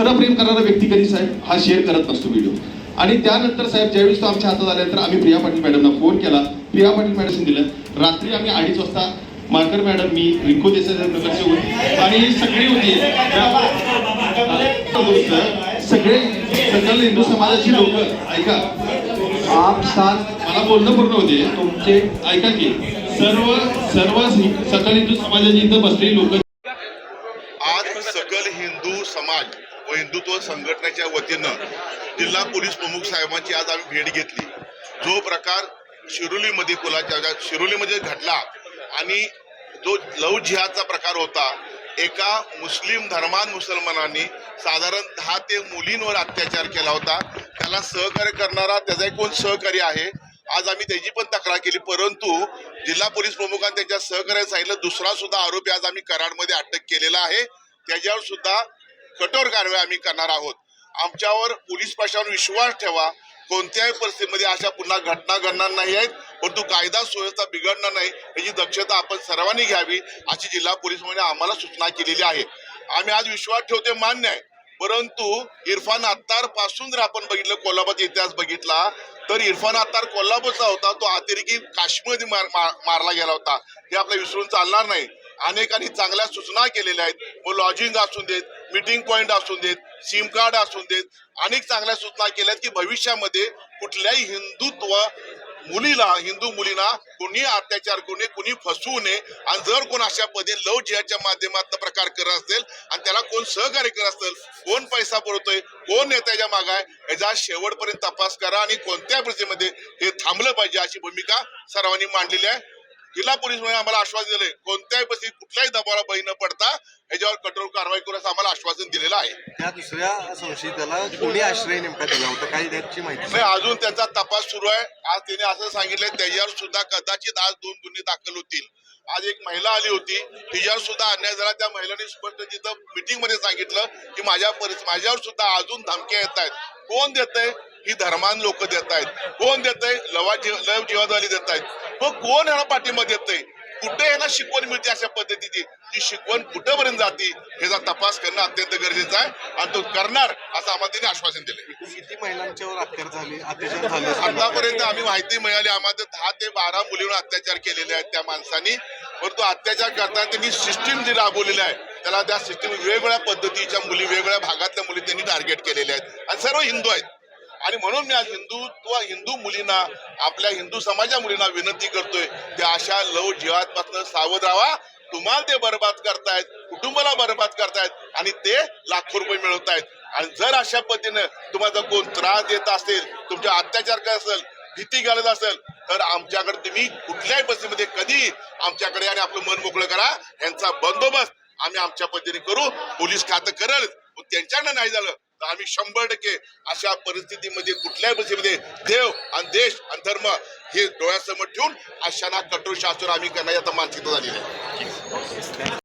खरं प्रेम करणारा व्यक्ती कधी साहेब हा शेअर करत नसतो व्हिडिओ. आणि त्यानंतर साहेब ज्यावेळेस तो आमच्या हातात आल्यानंतर आम्ही प्रिया पाटील मॅडमना फोन केला. प्रिया पाटील मॅडम दिलं. रात्री आम्ही 2:30 वाजता मार्कर मॅडम, मी रिंकू देसाई नगरचे होते आणि सगळी होती सगळे सकल हिंदू समाजाची लोक. ऐका, आप साथ मला बोलणं पूर्ण होते तुमचे. ऐका की सर्व सर्व सकल हिंदू समाजाची इथं बसलेली लोक. आज सकल हिंदू समाज व हिंदुत्व संघटनेच्या वतीनं जिल्हा पोलीस प्रमुख साहेबांची आज आम्ही भेट घेतली. जो प्रकार शिरोलीमध्ये शिरोलीमध्ये घडला आणि जो लव जिहादचा प्रकार होता, एका मुस्लिम मुसलमानांनी साधारण 10 ते मुलींवर अत्याचार केला होता. त्याला सहकार्य करणारा त्याचा एक कोण सहकारी आहे. आज आम्ही त्याची पण तक्रार केली, परंतु जिल्हा पोलीस प्रमुखांनी त्यांच्या सहकार्याने सांगितलं दुसरा सुद्धा आरोपी आज आम्ही कराडमध्ये अटक केलेला आहे. त्याच्यावर सुद्धा कठोर कारवाई आम्ही करणार आहोत. आमच्यावर पोलीस प्रशासनावर विश्वास ठेवा. कोणत्याही परिस्थितीमध्ये अशा पुन्हा घटना घडणार नाही आहेत, परंतु कायदा सुव्यवस्था बिघडणार नाही याची दक्षता आपण सर्वांनी घ्यावी अशी जिल्हा पोलीस प्रमुखांनी आम्हाला सूचना केलेली आहे. आम्ही आज विश्वास ठेवते, मान्य आहे, परंतु इरफान अत्तार पासून जर आपण बघितलं, कोल्हापूरचा इतिहास बघितला तर इरफान अत्तार कोल्हापूरचा होता, तो अतिरेकी काश्मीरमध्ये मारला गेला होता. हे आपल्याला विसरून चालणार नाही. अनेकांनी चांगल्या सूचना केलेल्या आहेत. मग लॉजिंग असून देत, मीटिंग पॉइंट असून देत, सिम कार्ड असून देत, अनेक चांगल्या सूचना केल्या आहेत की भविष्यामध्ये कुठल्याही हिंदू मुलींना कोणी अत्याचार करू नये, कोणी फसवू नये. आणि जर कोण अशा पद्धतीने लव जिहादच्या माध्यमातून प्रकार करत असेल आणि त्याला कोण सहकार्य करत असेल, कोण पैसा पुरवतोय, कोण नेत्याच्या मागे आहे, याचा शेवटपर्यंत तपास करा आणि कोणत्या परिस्थितीमध्ये हे थांबलं पाहिजे अशी भूमिका सर्वांनी मांडलेली आहे. जिल्हा पोलीस आम्हाला आश्वासन दिले, कोणत्याही परिस्थितीत कुठल्याही दबावाला बळी न पडता याच्यावर कठोर कारवाई करून आम्हाला आश्वासन दिलेलं आहे. त्या दुसऱ्या संशयिताला कोणी आश्रय नेमका दिला होता काही त्याची माहिती नाही, अजून त्याचा तपास सुरू आहे. आज त्याने असं सांगितलंय त्याच्यावर सुद्धा कदाचित आज 2 गुन्हे दाखल होतील. आज एक महिला आली होती, तिच्यावर सुद्धा अन्याय झाला. त्या महिलांनी स्पष्ट तिथं मीटिंग मध्ये सांगितलं की माझ्यावर सुद्धा अजून धमक्या येत आहेत. कोण देतंय? ही धर्मान लोक देत आहेत. कोण देतंय? लव जिहादवाली देत आहेत. मग कोण ह्याला पाठिंबा देतंय? कुठे ह्याला शिकवण मिळते अशा पद्धतीची? ती शिकवण कुठेपर्यंत जाते ह्याचा तपास करणं अत्यंत गरजेचं आहे आणि तो करणार असं आम्हाला त्यांनी आश्वासन दिले. किती महिलांच्यावर अत्याचार झाले आतापर्यंत आम्ही माहिती मिळाली, आम्हाला 10 ते 12 मुलींवर अत्याचार केलेले आहेत त्या माणसांनी. परंतु अत्याचार करताना त्यांनी सिस्टीम जी राबवलेली आहे, त्याला त्या सिस्टीम वेगवेगळ्या पद्धतीच्या मुली, वेगवेगळ्या भागातल्या मुली त्यांनी टार्गेट केलेल्या आहेत आणि सर्व हिंदू आहेत. आणि म्हणून मी आज हिंदू मुलींना, आपल्या हिंदू समाजा मुलींना विनंती करतोय की अशा लव जिहाद पासून सावध राहा. तुम्हाला ते बरबाद करतायत, कुटुंबाला बरबाद करतायत आणि ते लाखो रुपये मिळवतायत. आणि जर अशा पद्धतीनं तुम्हाला कोण त्रास देत असेल, तुमच्या अत्याचार करत असेल, भीती घालत असेल, तर आमच्याकडे तुम्ही कुठल्याही परिस्थितीमध्ये कधी आमच्याकडे आणि आपलं मन मोकळं करा. यांचा बंदोबस्त आम्ही आमच्या पद्धतीने करू. पोलीस खातं करेल, त्यांच्याकडे नाही झालं तर आम्ही 100% अशा परिस्थितीमध्ये कुठल्याही परिस्थितीमध्ये देव आणि देश आणि धर्म हे डोळ्यासमोर ठेवून अशांना कठोर शासन आम्ही करण्याची आता मानसिकता झालेली आहे.